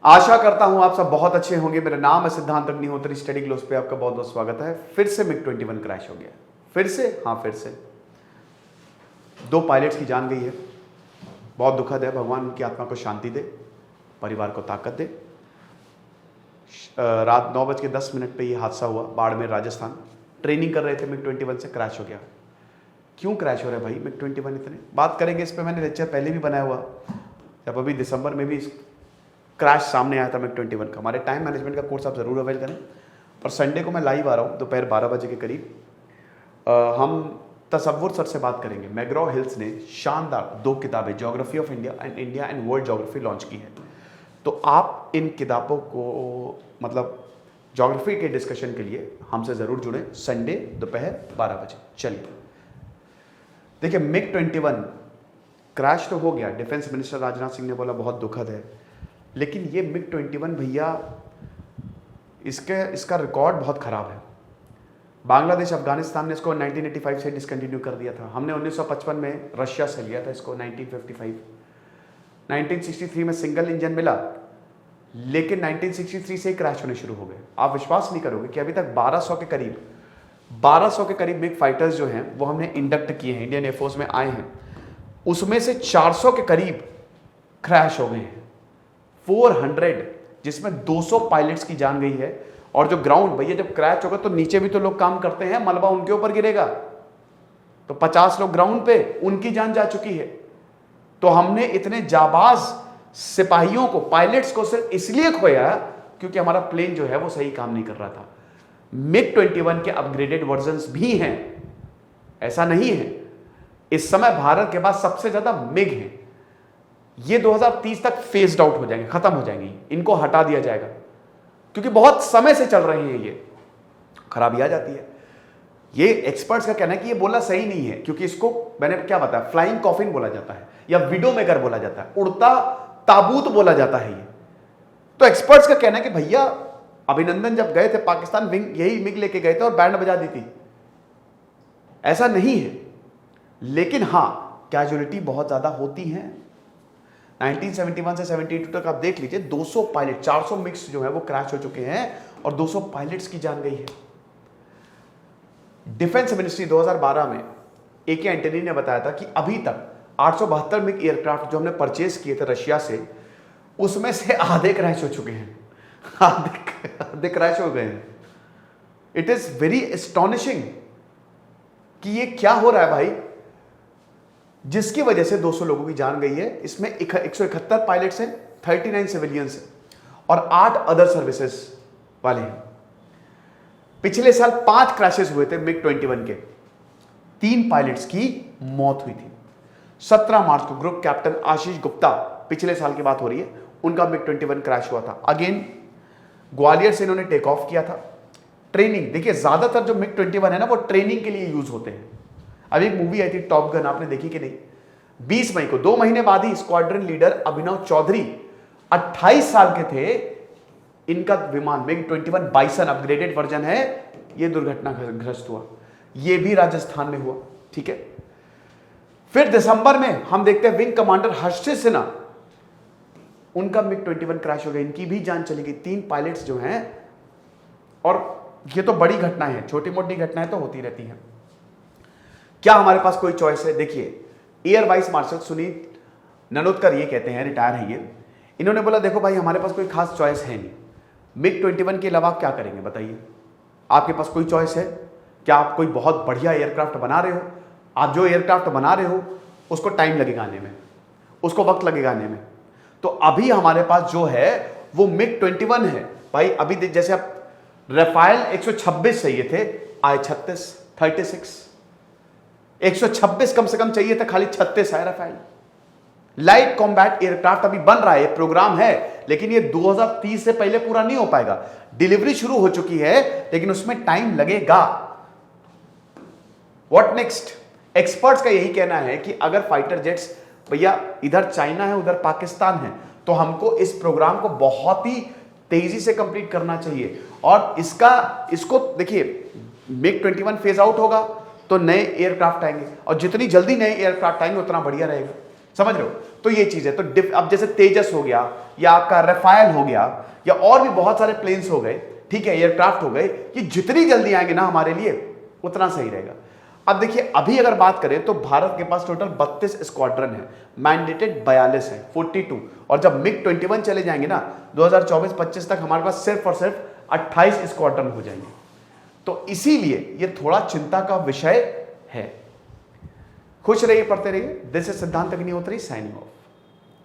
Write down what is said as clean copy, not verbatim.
आशा करता हूं आप सब बहुत अच्छे होंगे। मेरा नाम है सिद्धांत अग्निहोत्री। स्टडी ग्लोस पे आपका बहुत बहुत स्वागत है। फिर से मिग 21 क्रैश हो गया। फिर से, हाँ फिर से 2 पायलट्स की जान गई है। बहुत दुखद है। भगवान उनकी आत्मा को शांति दे, परिवार को ताकत दे। रात 9:10 पे ये हादसा हुआ। बाड़मेर, राजस्थान। ट्रेनिंग कर रहे थे, मिग 21 से क्रैश हो गया। क्यों क्रैश हो रहा है भाई मिग 21 इतने? बात करेंगे इस पे। मैंने लेक्चर पहले भी बनाया हुआ, जब अभी दिसंबर में भी क्रैश सामने आया था मिग 21 का। हमारे टाइम मैनेजमेंट का कोर्स आप जरूर अवेल करें। और संडे को मैं लाइव आ रहा हूँ दोपहर 12 बजे के करीब। हम तसव्वुर सर से बात करेंगे। मैग्रॉ हिल्स ने शानदार 2 किताबें, geography of India and world geography launch की है। तो आप इन किताबों को मतलब ज्योग्राफी के डिस्कशन के लिए हमसे ज़रूर जुड़ें। संडे दोपहर 12 बजे। चलिए देखिए, मिग 21 क्रैश तो हो गया। डिफेंस मिनिस्टर राजनाथ सिंह ने बोला बहुत दुखद है, लेकिन ये मिग 21 भैया, इसका रिकॉर्ड बहुत ख़राब है। बांग्लादेश, अफगानिस्तान ने इसको 1985 से डिसकंटिन्यू कर दिया था। हमने 1955 में रशिया से लिया था इसको। 1963 में सिंगल इंजन मिला, लेकिन 1963 से ही क्रैश होने शुरू हो गए। आप विश्वास नहीं करोगे कि अभी तक 1200 के करीब मिग फाइटर्स जो हैं वो हमने इंडक्ट किए हैं, इंडियन एयरफोर्स में आए हैं। उसमें से 400 के करीब क्रैश हो गए हैं। 400, जिसमें 200 पायलट्स की जान गई है। और जो ग्राउंड, भैया जब क्रैश होगा तो नीचे भी तो लोग काम करते हैं, मलबा उनके ऊपर गिरेगा। तो 50 लोग ग्राउंड पे, उनकी जान जा चुकी है। तो हमने इतने जाबाज सिपाहियों को, पायलट्स को सिर्फ इसलिए खोया क्योंकि हमारा प्लेन जो है वो सही काम नहीं कर रहा था। मिग 21 के अपग्रेडेड वर्जन्स भी हैं, ऐसा नहीं है। इस समय भारत के पास सबसे ज्यादा मिग है। ये 2030 तक फेस्ड आउट हो जाएंगे, खत्म हो जाएंगे। इनको हटा दिया जाएगा क्योंकि बहुत समय से चल रहे हैं। ये खराबी आ जाती है। ये एक्सपर्ट्स का कहना है कि ये बोला सही नहीं है, क्योंकि इसको मैंने क्या बताया, फ्लाइंग कॉफिन बोला जाता है या विडो मेकर बोला जाता है, उड़ता ताबूत बोला जाता है ये। तो एक्सपर्ट्स का कहना है कि भैया अभिनंदन जब गए थे पाकिस्तान, विंग यही मिग लेके गए थे और बैंड बजा दी थी। ऐसा नहीं है, लेकिन हां कैजुअलिटी बहुत ज्यादा होती है। 1971 से 72 तक आप देख लीजिए, 200 पायलट, 400 मिक्स जो है वो क्रैश हो चुके हैं और 200 पायलट्स की जान गई है। डिफेंस मिनिस्ट्री 2012 में AK एंटनी ने बताया था कि अभी तक 872 मिग एयरक्राफ्ट जो हमने परचेज किए थे रशिया से, उसमें से आधे क्रैश हो चुके हैं। आधे क्रैश हो गए हैं। इट इज वेरी एस्टॉनिशिंग कि ये क्या हो रहा है भाई, जिसकी वजह से 200 लोगों की जान गई है। इसमें 171 पायलट्स हैं, 39 सिविलियंस हैं और 8 अदर सर्विसेज वाले हैं। पिछले साल 5 क्रैशेस हुए थे मिग 21 के। 3 पायलट्स की मौत हुई थी। 17 मार्च को ग्रुप कैप्टन आशीष गुप्ता, पिछले साल की बात हो रही है, उनका मिग 21 क्रैश हुआ था। अगेन ग्वालियर से इन्होंने टेक ऑफ किया था। ट्रेनिंग, देखिए ज्यादातर जो मिग 21 है ना वो ट्रेनिंग के लिए यूज होते हैं। अभी एक मूवी आई थी टॉप गन, आपने देखी कि नहीं? 20 मई को, 2 महीने बाद ही स्क्वाड्रन लीडर अभिनव चौधरी 28 साल के थे, इनका विमान मिग 21 बाइसन अपग्रेडेड वर्जन है, ये दुर्घटनाग्रस्त हुआ। ये भी राजस्थान में हुआ। ठीक है। फिर दिसंबर में हम देखते हैं विंग कमांडर हर्षित सिन्हा, उनका मिग 21 क्रैश हो गया, इनकी भी जान चली गई। 3 पायलट्स जो हैं, और ये तो बड़ी घटनाएं हैं, छोटी मोटी घटनाएं तो होती रहती हैं। क्या हमारे पास कोई चॉइस है? देखिए, एयर वाइस मार्शल सुनील ननोत्कर ये कहते हैं, रिटायर हैं ये, इन्होंने बोला देखो भाई हमारे पास कोई खास चॉइस है नहीं, मिग 21 के अलावा आप क्या करेंगे बताइए? आपके पास कोई चॉइस है? क्या आप कोई बहुत बढ़िया एयरक्राफ्ट बना रहे हो? आप जो एयरक्राफ्ट बना रहे हो उसको टाइम लगेगा आने में, उसको वक्त लगेगा आने में। तो अभी हमारे पास जो है वो मिग 21 है भाई। अभी जैसे आप राफेल 126 चाहिए थे, आए 36, 126 कम से कम चाहिए था, खाली 36 है राफेल। लाइट कॉम्बैट एयरक्राफ्ट अभी बन रहा है, प्रोग्राम है, लेकिन ये 2030 से पहले पूरा नहीं हो पाएगा। डिलीवरी शुरू हो चुकी है, लेकिन उसमें टाइम लगेगा। What next? एक्सपर्ट्स का यही कहना है कि अगर फाइटर जेट्स, भैया इधर चाइना है उधर पाकिस्तान है, तो हमको इस प्रोग्राम को बहुत ही तेजी से कंप्लीट करना चाहिए। और इसको देखिए, मिग 21 फेज आउट होगा तो नए एयरक्राफ्ट आएंगे, और जितनी जल्दी नए एयरक्राफ्ट आएंगे उतना बढ़िया रहेगा। समझ रहे हो? तो ये चीज है। तो अब जैसे तेजस हो गया या आपका रफायल हो गया या और भी बहुत सारे प्लेन्स हो गए, ठीक है, एयरक्राफ्ट हो गए, ये जितनी जल्दी आएंगे ना हमारे लिए उतना सही रहेगा। अब देखिए अभी अगर बात करें तो भारत के पास टोटल 32 स्क्वाड्रन है, मैंडेटेड 42 है, 42। और जब मिग 21 चले जाएंगे ना 2024-25 तक हमारे पास सिर्फ और सिर्फ 28 स्क्वाड्रन हो जाएंगे। तो इसीलिए ये थोड़ा चिंता का विषय है। खुश रहिए, पढ़ते रहिए। दिस इज सिद्धांत अग्निहोत्री साइनिंग ऑफ।